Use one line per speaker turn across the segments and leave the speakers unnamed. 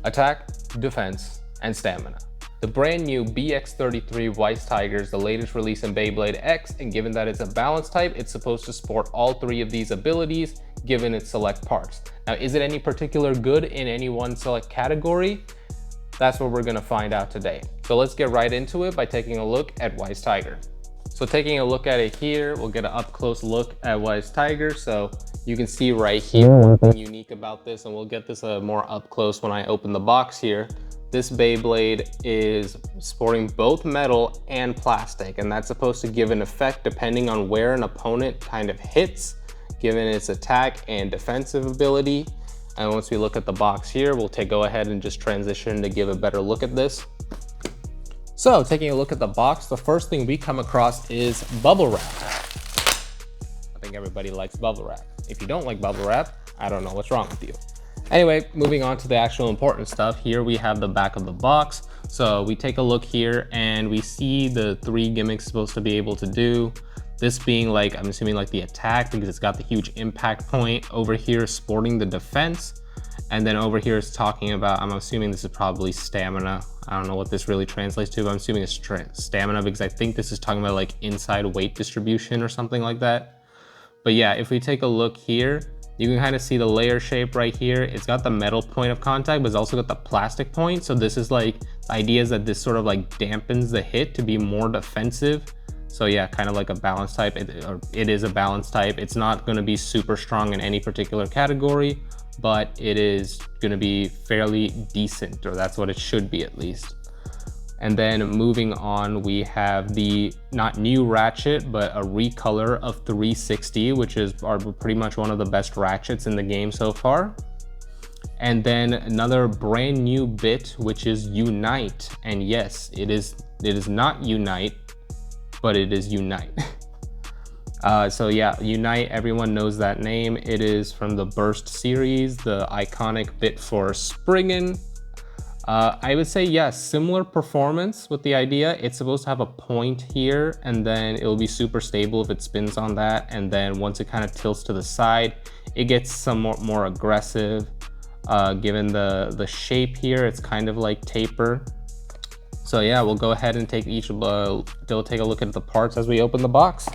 Attack, defense, and stamina. The brand new BX33 Wiess Tiger is the latest release in Beyblade X, and given that it's a balance type, it's supposed to sport all three of these abilities given its select parts. Now, is it any particular good in any one select category? That's what we're gonna find out today. So let's get right into it by taking a look at Wiess Tiger. So taking a look at it here, we'll get an up close look at Wiess Tiger. So you can see right here, one thing unique about this, and we'll get this more up close when I open the box here. This Beyblade is sporting both metal and plastic, and that's supposed to give an effect depending on where an opponent kind of hits, given its attack and defensive ability. And once we look at the box here, we'll go ahead and just transition to give a better look at this. So taking a look at the box, the first thing we come across is bubble wrap. I think everybody likes bubble wrap. If you don't like bubble wrap, I don't know what's wrong with you. Anyway, moving on to the actual important stuff. Here we have the back of the box. So we take a look here and we see the three gimmicks supposed to be able to do. This being like, I'm assuming like the attack, because it's got the huge impact point. Over here sporting the defense. And then over here is talking about, I'm assuming this is probably stamina. I don't know what this really translates to, but I'm assuming it's stamina, because I think this is talking about like inside weight distribution or something like that. But yeah, if we take a look here, you can kind of see the layer shape right here. It's got the metal point of contact, but it's also got the plastic point. So this is like, the idea is that this sort of like dampens the hit to be more defensive. So yeah, kind of like a balance type. It is a balance type. It's not going to be super strong in any particular category, but it is going to be fairly decent, or that's what it should be at least. And then moving on, we have the not new ratchet, but a recolor of 360, which is pretty much one of the best ratchets in the game so far. And then another brand new bit, which is Unite. And yes, it is not Unite, but it is Unite. So yeah, Unite, everyone knows that name. It is from the Burst series, the iconic bit for springing. I would say, yes, similar performance with the idea. It's supposed to have a point here, and then it'll be super stable if it spins on that. And then once it kind of tilts to the side, it gets somewhat more aggressive. Given the shape here, it's kind of like taper. So yeah, we'll go ahead and take take a look at the parts as we open the box.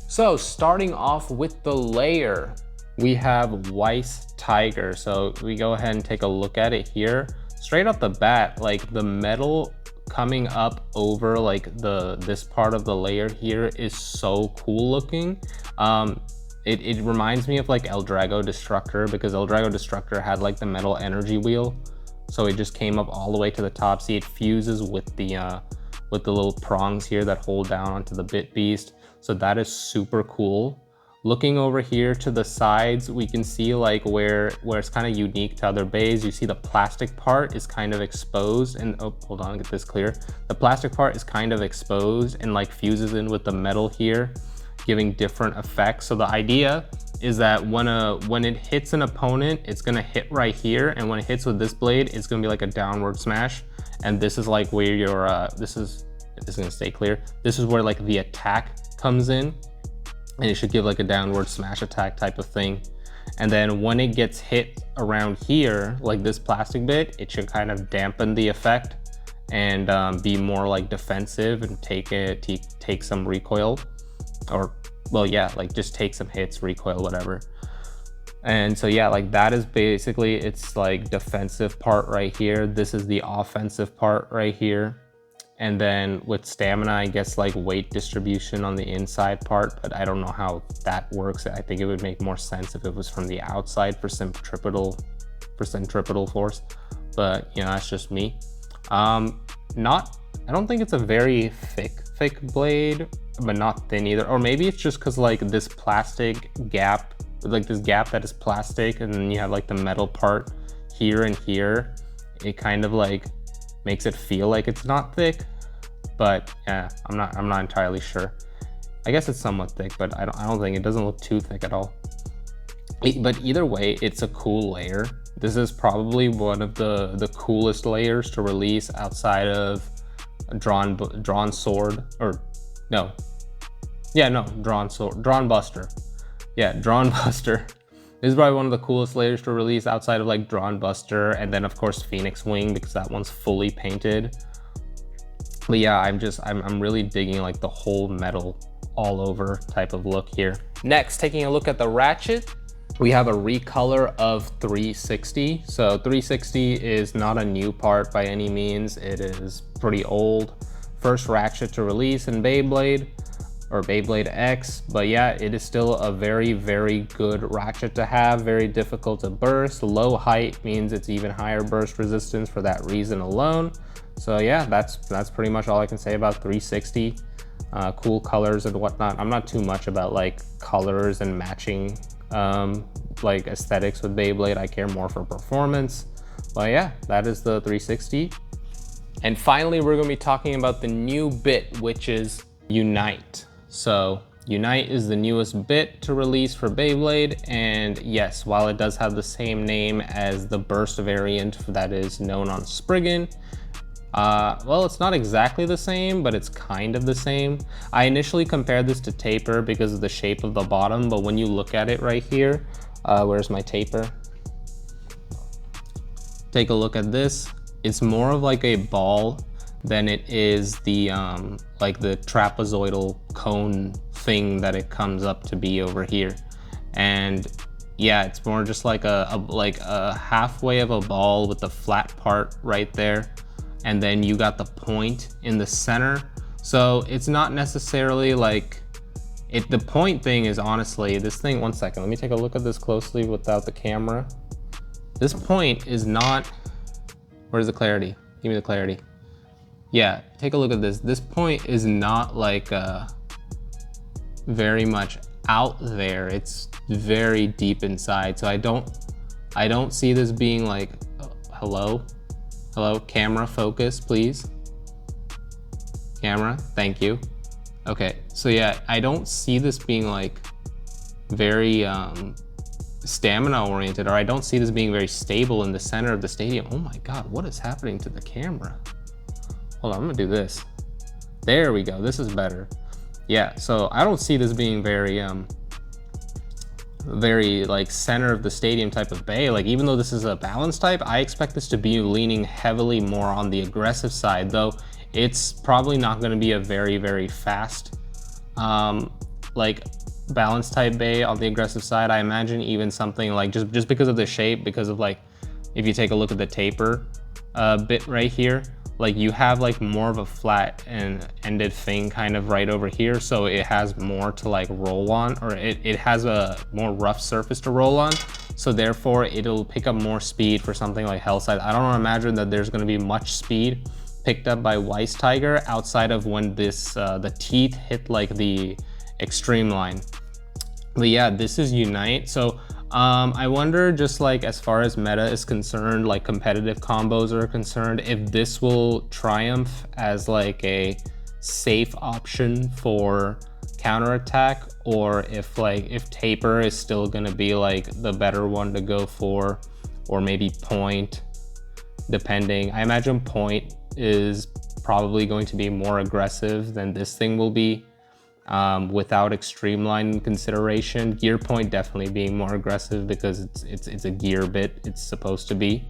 So starting off with the layer, we have Wiess Tiger. So we go ahead and take a look at it here. Straight off the bat, like the metal coming up over like this part of the layer here is so cool looking. It reminds me of like El Drago Destructor, because El Drago Destructor had like the metal energy wheel. So it just came up all the way to the top. See, it fuses with the little prongs here that hold down onto the Bit Beast. So that is super cool. Looking over here to the sides, we can see like where it's kind of unique to other bays. You see the plastic part is kind of exposed, and oh, hold on, get this clear. The plastic part is kind of exposed and like fuses in with the metal here, giving different effects. So the idea is that when it hits an opponent, it's gonna hit right here, and when it hits with this blade, it's gonna be like a downward smash. And this is like where your this is gonna stay clear. This is where like the attack comes in, and it should give like a downward smash attack type of thing. And then when it gets hit around here, like this plastic bit, it should kind of dampen the effect and be more like defensive and take some recoil, or well, yeah, like just take some hits, recoil, whatever. And so yeah, like that is basically its like defensive part right here. This is the offensive part right here. And then with stamina, I guess like weight distribution on the inside part, but I don't know how that works. I think it would make more sense if it was from the outside for centripetal force, but you know, that's just me. I don't think it's a very thick blade, but not thin either. Or maybe it's just because like this plastic gap, like this gap that is plastic, and then you have like the metal part here and here. It kind of like makes it feel like it's not thick, but yeah, I'm not entirely sure. I guess it's somewhat thick, but I don't think it doesn't look too thick at all. But either way, it's a cool layer. This is probably one of the coolest layers to release outside of drawn sword, or no, yeah, no, drawn sword, drawn buster. Yeah, Drawn Buster. This is probably one of the coolest layers to release outside of like Drawn Buster, and then of course Phoenix Wing, because that one's fully painted. But yeah, I'm really digging like the whole metal all over type of look here. Next, taking a look at the ratchet, we have a recolor of 360. So 360 is not a new part by any means. It is pretty old. First ratchet to release in Beyblade, or Beyblade X, but yeah, it is still a very, very good ratchet to have, very difficult to burst. Low height means it's even higher burst resistance for that reason alone. So yeah, that's pretty much all I can say about 360. Cool colors and whatnot. I'm not too much about like colors and matching like aesthetics with Beyblade. I care more for performance. But yeah, that is the 360. And finally, we're gonna be talking about the new bit, which is Unite. So Unite is the newest bit to release for Beyblade, and yes, while it does have the same name as the burst variant that is known on Spriggan, well, it's not exactly the same, but it's kind of the same. I initially compared this to Taper because of the shape of the bottom, but when you look at it right here, where's my Taper? Take a look at this. It's more of like a ball than it is the like the trapezoidal cone thing that it comes up to be over here. And yeah, it's more just like a halfway of a ball with the flat part right there, and then you got the point in the center. So it's not necessarily like it. The point thing is honestly this thing. One second, let me take a look at this closely without the camera. This point is not. Where's the clarity? Give me the clarity. Yeah, take a look at this. This point is not like very much out there. It's very deep inside. So I don't see this being like, hello, camera focus, please. Camera, thank you. Okay, so yeah, I don't see this being like very stamina oriented, or I don't see this being very stable in the center of the stadium. Oh my God, what is happening to the camera? Hold on, I'm gonna do this. There we go, this is better. Yeah, so I don't see this being very like center of the stadium type of bay. Like even though this is a balance type, I expect this to be leaning heavily more on the aggressive side, though it's probably not gonna be a very, very fast like balance type bay on the aggressive side. I imagine even something like just because of the shape, because of like, if you take a look at the Taper bit right here, like you have like more of a flat and ended thing kind of right over here, so it has more to like roll on, or it has a more rough surface to roll on, so therefore it'll pick up more speed for something like Hellside. I don't imagine that there's going to be much speed picked up by Wiess Tiger outside of when this the teeth hit like the extreme line. But yeah, this is Unite. So I wonder, just like as far as meta is concerned, like competitive combos are concerned, if this will triumph as like a safe option for counterattack, or if Taper is still gonna be like the better one to go for, or maybe Point, depending. I imagine Point is probably going to be more aggressive than this thing will be. Without extreme line consideration. Gear Point definitely being more aggressive because it's a gear bit, it's supposed to be.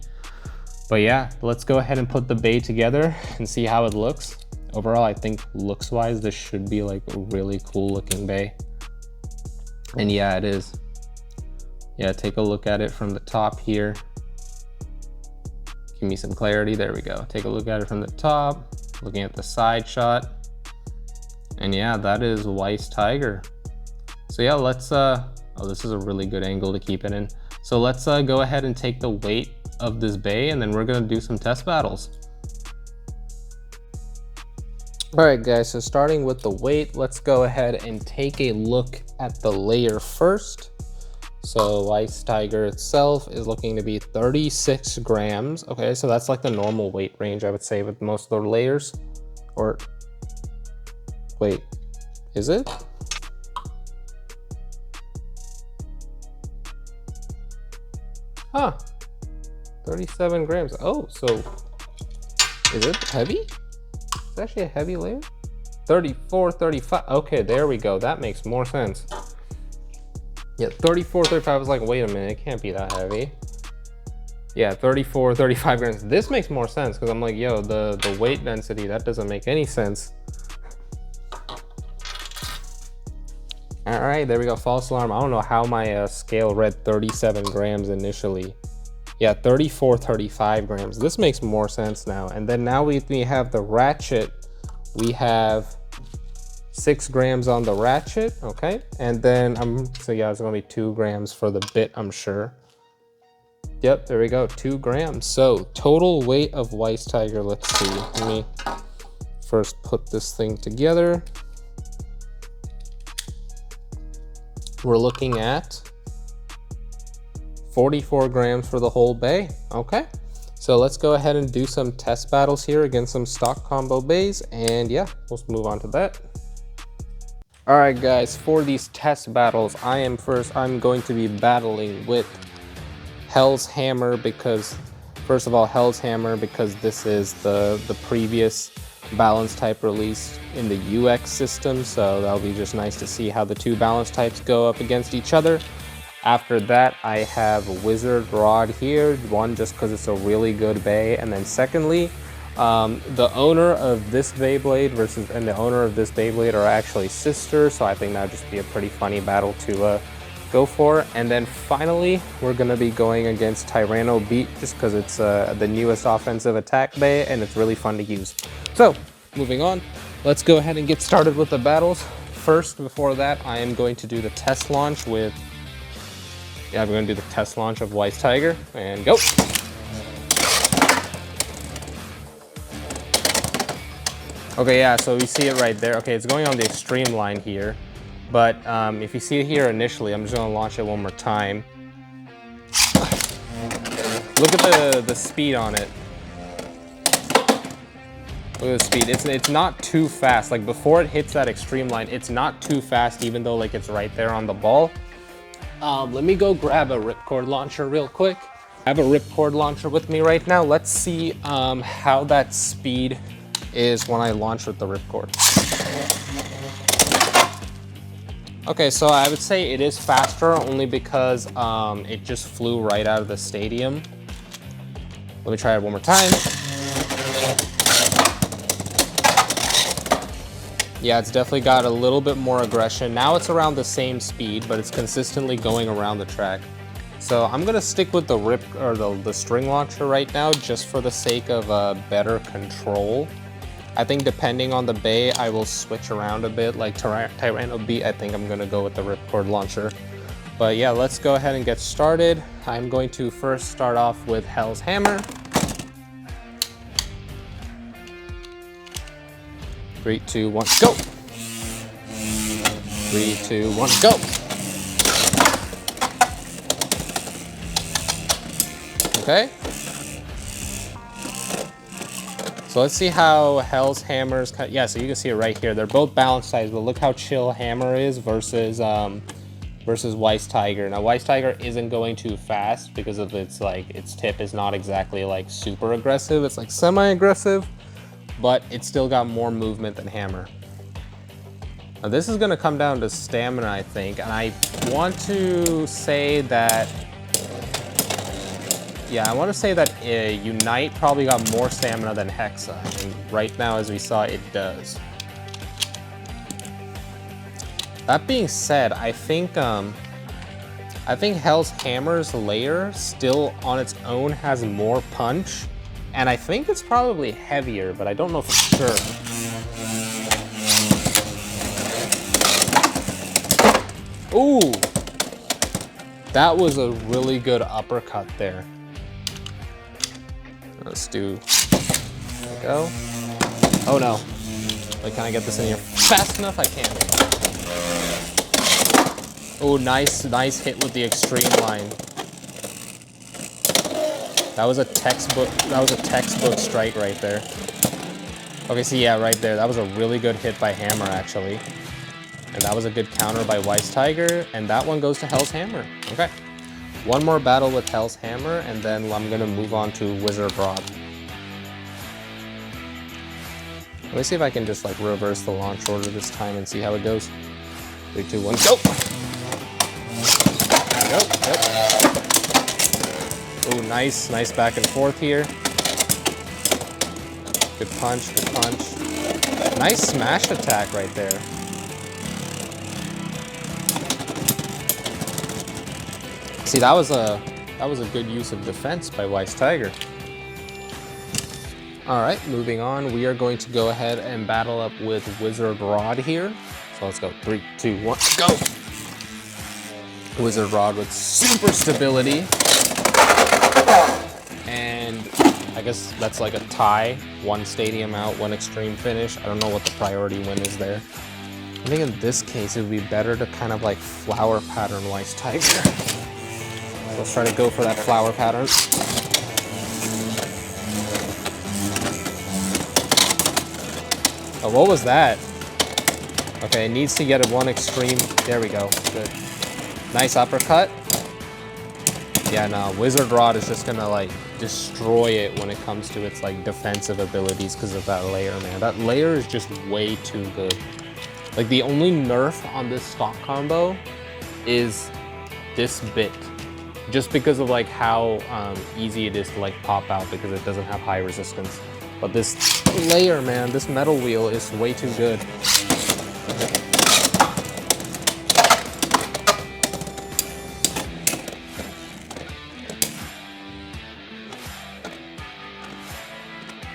But yeah, let's go ahead and put the bay together and see how it looks. Overall, I think looks wise, this should be like a really cool looking bay. And yeah, it is. Yeah, take a look at it from the top here. Give me some clarity, there we go. Take a look at it from the top, looking at the side shot. And yeah, that is Wiess Tiger. So yeah, let's, oh, this is a really good angle to keep it in. So let's go ahead and take the weight of this bay, and then we're gonna do some test battles. All right guys, so starting with the weight, let's go ahead and take a look at the layer first. So Wiess Tiger itself is looking to be 36 grams. Okay, so that's like the normal weight range, I would say, with most of the layers. Or wait, is it? Huh, 37 grams. Oh, so is it heavy? It's actually a heavy layer. 34, 35. Okay, there we go. That makes more sense. Yeah, 34, 35, I was like, wait a minute, it can't be that heavy. Yeah, 34, 35 grams. This makes more sense because I'm like, yo, the weight density, that doesn't make any sense. All right, there we go, false alarm. I don't know how my scale read 37 grams initially. Yeah, 34, 35 grams. This makes more sense now. And then now we have the ratchet. We have 6 grams on the ratchet, okay? And then so yeah, it's gonna be 2 grams for the bit, I'm sure. Yep, there we go, 2 grams. So total weight of Wiess Tiger, let's see. Let me first put this thing together. We're looking at 44 grams for the whole bay, okay? So let's go ahead and do some test battles here against some stock combo bays, and yeah, let's move on to that. All right, guys, for these test battles, I'm going to be battling with Hell's Hammer because, first of all, Hell's Hammer because this is the previous balance type release in the UX system, so that'll be just nice to see how the two balance types go up against each other. After that, I have Wizard Rod here, one just because it's a really good bay, and then secondly, the owner of this Beyblade and the owner of this Beyblade are actually sisters, so I think that'd just be a pretty funny battle to go for. And then finally, we're gonna be going against Tyranno Beat just because it's the newest offensive attack bay and it's really fun to use. So, moving on, let's go ahead and get started with the battles. First, before that, I am going to do the test launch with, yeah, we're gonna do the test launch of Wiess Tiger, and go. Okay, yeah, so we see it right there. Okay, it's going on the extreme line here, but if you see it here initially, I'm just gonna launch it one more time. Look at the speed on it. Look at the speed. It's not too fast. Like before it hits that extreme line, it's not too fast, even though like it's right there on the ball. Let me go grab a ripcord launcher real quick. I have a ripcord launcher with me right now. Let's see how that speed is when I launch with the ripcord. Okay, so I would say it is faster only because it just flew right out of the stadium. Let me try it one more time. Yeah, it's definitely got a little bit more aggression. Now it's around the same speed, but it's consistently going around the track. So I'm gonna stick with the string launcher right now, just for the sake of better control. I think depending on the bay, I will switch around a bit. Like Tyranno Beat, I think I'm gonna go with the ripcord launcher. But yeah, let's go ahead and get started. I'm going to first start off with Hell's Hammer. 3, 2, 1, go! 3, 2, 1, go! Okay. So let's see how Hell's Hammer's, yeah, so you can see it right here. They're both balance types, but look how chill Hammer is versus Wiess Tiger. Now Wiess Tiger isn't going too fast because of its tip is not exactly like super aggressive. It's like semi-aggressive, but it's still got more movement than Hammer. Now this is gonna come down to stamina, I think, and I want to say that, yeah, I want to say that Unite probably got more stamina than Hexa, and right now, as we saw, it does. That being said, I think Hell's Hammer's layer still on its own has more punch, and I think it's probably heavier, but I don't know for sure. Ooh, that was a really good uppercut there. Let's do, there we go. Oh no, wait, can I get this in here fast enough? I can. Oh, nice hit with the extreme line. That was a textbook strike right there. Okay, so yeah, right there, that was a really good hit by Hammer actually. And that was a good counter by Wiess Tiger, and that one goes to Hell's Hammer. Okay. One more battle with Hell's Hammer, and then I'm gonna move on to Wizard Rod. Let me see if I can just like reverse the launch order this time and see how it goes. 3, 2, 1, go! go. Yep. Ooh, nice back and forth here. Good punch, good punch. Nice smash attack right there. See, that was a good use of defense by Wiess Tiger. All right, moving on. We are going to go ahead and battle up with Wizard Rod here. So let's go. 3, 2, 1, go! Wizard Rod with super stability. And I guess that's like a tie. 1 stadium out, 1 extreme finish. I don't know what the priority win is there. I think in this case, it would be better to kind of like flower pattern Wiess Tiger. Let's try to go for that flower pattern. Oh, what was that? Okay, it needs to get a 1 extreme. There we go. Good. Nice uppercut. Yeah, no, Wizard Rod is just gonna like destroy it when it comes to its like defensive abilities because of that layer, man. That layer is just way too good. Like the only nerf on this stock combo is this bit. Just because of like how easy it is to like pop out because it doesn't have high resistance. But this layer, man, this metal wheel is way too good.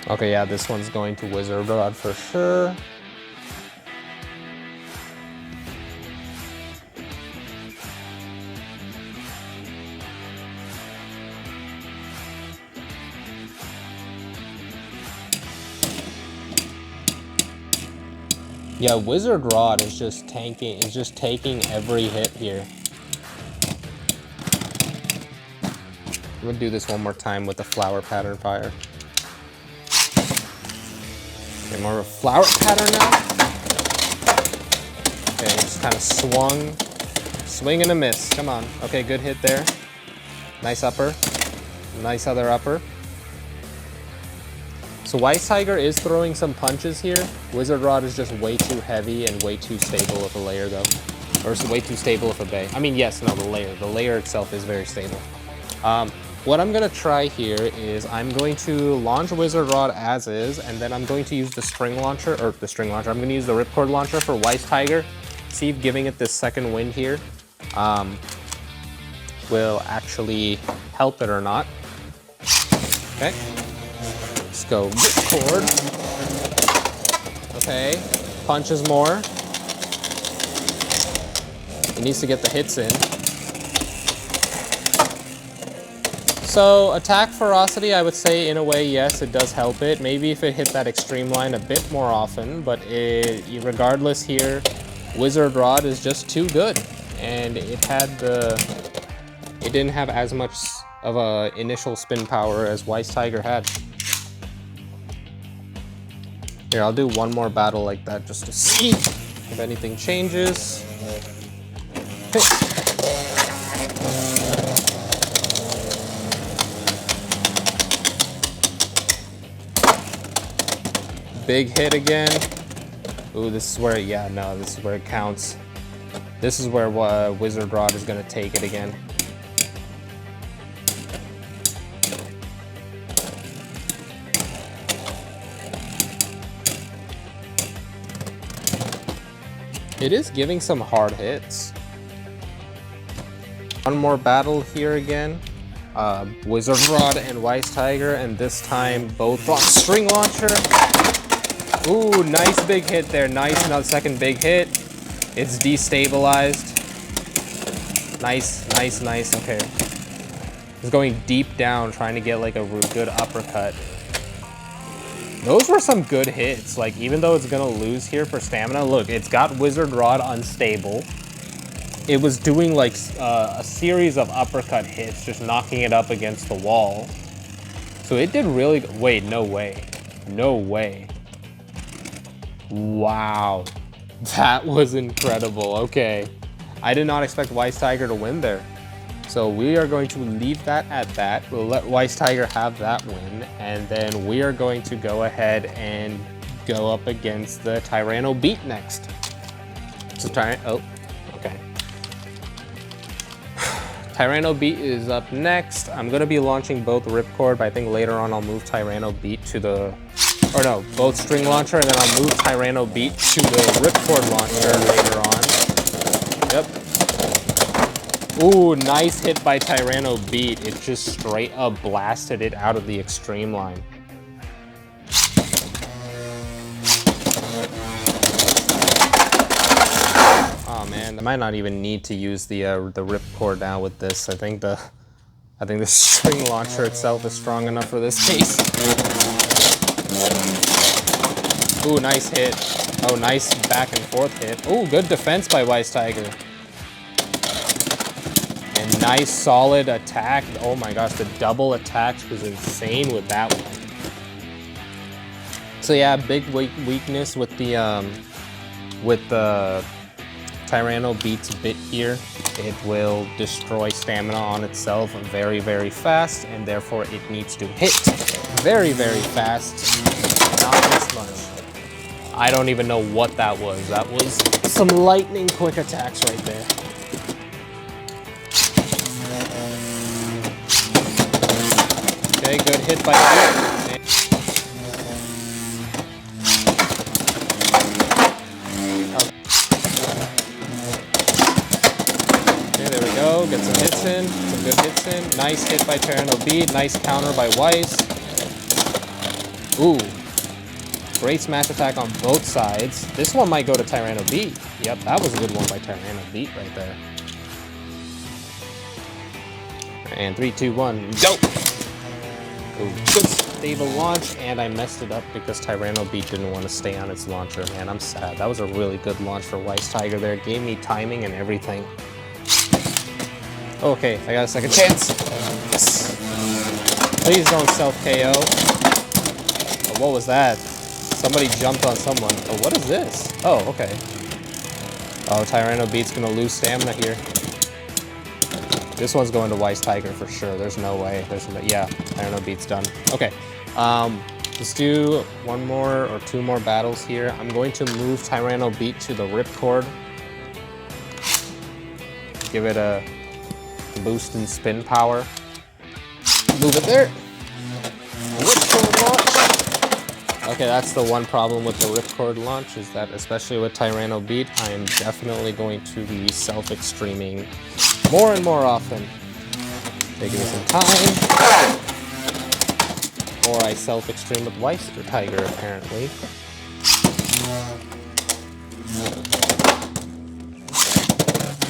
Okay, yeah, this one's going to Wizard Rod for sure. Yeah, Wizard Rod is just taking every hit here. I'm gonna do this one more time with the flower pattern fire. Okay, more of a flower pattern now. Okay, just kind of swung. Swing and a miss, come on. Okay, good hit there. Nice upper. Nice other upper. So Wiess Tiger is throwing some punches here. Wizard Rod is just way too heavy and way too stable with a layer though. Or it's way too stable with a bay. I mean, yes, no, the layer. The layer itself is very stable. What I'm gonna try here is I'm going to launch Wizard Rod as is, and then I'm going to use the string launcher, I'm gonna use the ripcord launcher for Wiess Tiger. See if giving it this second wind here will actually help it or not. Okay. Let's go ripcord. Okay, punches more. It needs to get the hits in. So attack ferocity, I would say in a way, yes, it does help it. Maybe if it hit that extreme line a bit more often, but regardless here, Wizard Rod is just too good. And it didn't have as much of a initial spin power as Wiess Tiger had. Here, I'll do one more battle like that just to see if anything changes. Hey. Big hit again. Ooh, this is where, yeah, no, this is where it counts. This is where Wizard Rod is gonna take it again. It is giving some hard hits. One more battle here again. Wizard Rod and Wiess Tiger, and this time both on string launcher. Ooh, nice big hit there. Nice, another second big hit. It's destabilized. Nice, nice, nice. Okay. It's going deep down, trying to get like a good uppercut. Those were some good hits. Like, even though it's gonna lose here for stamina, look, it's got Wizard Rod unstable. It was doing like a series of uppercut hits, just knocking it up against the wall. So it did really good. Wait, no way. No way. Wow. That was incredible. Okay. I did not expect Wiess Tiger to win there. So we are going to leave that at that. We'll let Wiess Tiger have that win. And then we are going to go ahead and go up against the Tyranno Beat next. So oh, okay. Tyranno Beat is up next. I'm gonna be launching both Ripcord, but I think later on I'll move Tyranno Beat to the, or no, both String Launcher, and then I'll move Tyranno Beat to the Ripcord launcher later on. Yep. Ooh, nice hit by Tyranno Beat. It just straight up blasted it out of the extreme line. Oh man, I might not even need to use the Ripcord now with this. I think the string launcher itself is strong enough for this case. Ooh, nice hit. Oh, nice back and forth hit. Ooh, good defense by Wiess Tiger. And nice solid attack. Oh my gosh, the double attacks was insane with that one. So yeah, big weakness with the Tyranno Beat's bit here. It will destroy stamina on itself very, very fast, and therefore it needs to hit very, very fast. Not this much. I don't even know what that was. That was some lightning quick attacks right there. Okay, good hit by Beat. Get some hits in, some good hits in. Nice hit by Tyranno Beat, nice counter by Wiess. Ooh, great smash attack on both sides. This one might go to Tyranno Beat. Yep, that was a good one by Tyranno Beat right there. And 3, 2, 1, go! Ooh, good stable launch, and I messed it up because Tyranno Beat didn't want to stay on its launcher. Man, I'm sad. That was a really good launch for Wiess Tiger there. It gave me timing and everything. Okay, I got a second chance. Yes. Please don't self-KO. Oh, what was that? Somebody jumped on someone. Oh, what is this? Oh, okay. Oh, Tyranno Beat's gonna lose stamina here. This one's going to Wiess Tiger for sure. There's no way. Yeah, Tyranno Beat's done. Okay, let's do one more or two more battles here. I'm going to move Tyranno Beat to the Ripcord. Give it a boost in spin power. Move it there. Ripcord launch. Okay, that's the one problem with the Ripcord launch, is that especially with Tyranno Beat, I am definitely going to be self-extreming more and more often. Taking me some time. Or I self-extreme with Wiess Tiger, apparently.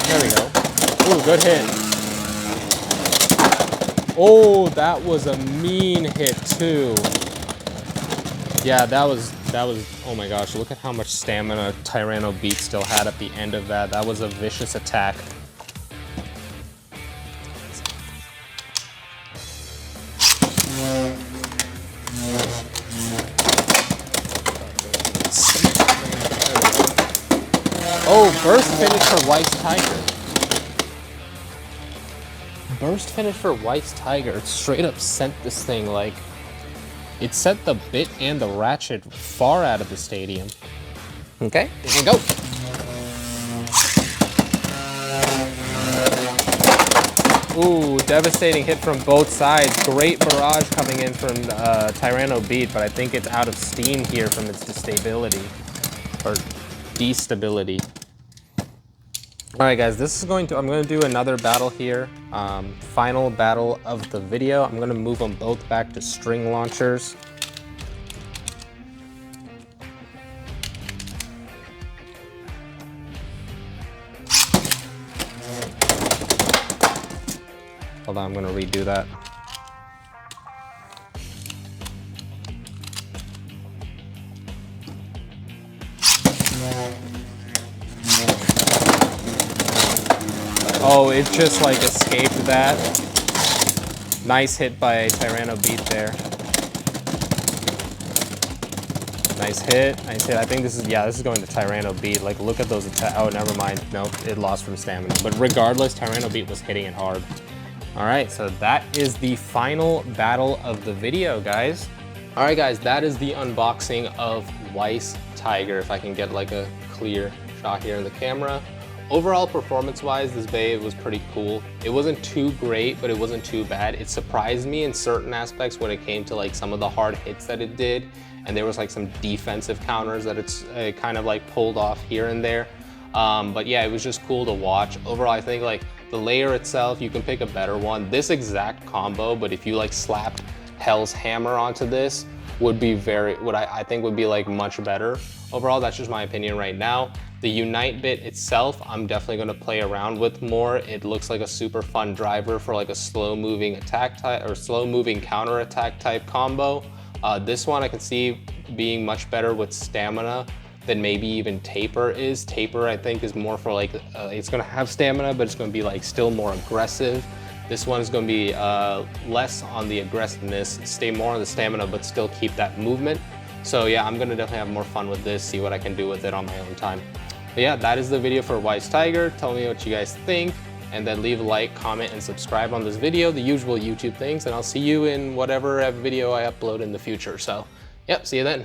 There we go. Ooh, good hit. Oh, that was a mean hit too. Yeah, that was, oh my gosh, look at how much stamina Tyranno Beat still had at the end of that. That was a vicious attack. Oh, burst finish for Wiess Tiger. Burst finish for Wiess Tiger. It straight up sent this thing like, it sent the bit and the ratchet far out of the stadium. Okay, and go. Ooh, devastating hit from both sides. Great barrage coming in from Tyranno Beat, but I think it's out of steam here from its destability, or destability. All right, guys, I'm going to do another battle here. Final battle of the video. I'm going to move them both back to string launchers. Hold on, I'm going to redo that. Oh, it just like escaped that. Nice hit by Tyranno Beat there. Nice hit, nice hit. I think this is going to Tyranno Beat. Like, look at those attacks. Oh, never mind. Nope, it lost from stamina. But regardless, Tyranno Beat was hitting it hard. All right, so that is the final battle of the video, guys. All right, guys, that is the unboxing of Wiess Tiger. If I can get like a clear shot here in the camera. Overall, performance-wise, this Beyblade was pretty cool. It wasn't too great, but it wasn't too bad. It surprised me in certain aspects when it came to like some of the hard hits that it did, and there was like some defensive counters that it's kind of like pulled off here and there. But yeah, it was just cool to watch. Overall, I think like the layer itself, you can pick a better one. This exact combo, but if you like slapped Hell's Hammer onto this, would be I think would be like much better. Overall, that's just my opinion right now. The Unite bit itself, I'm definitely gonna play around with more. It looks like a super fun driver for like a slow moving attack type or slow moving counter attack type combo. This one I can see being much better with stamina than maybe even Taper is. Taper I think is more for like, it's gonna have stamina, but it's gonna be like still more aggressive. This one is gonna be less on the aggressiveness, stay more on the stamina, but still keep that movement. So yeah, I'm gonna definitely have more fun with this, see what I can do with it on my own time. But yeah, that is the video for Wiess Tiger. Tell me what you guys think, and then leave a like, comment, and subscribe on this video, the usual YouTube things, and I'll see you in whatever video I upload in the future. So, yep, see you then.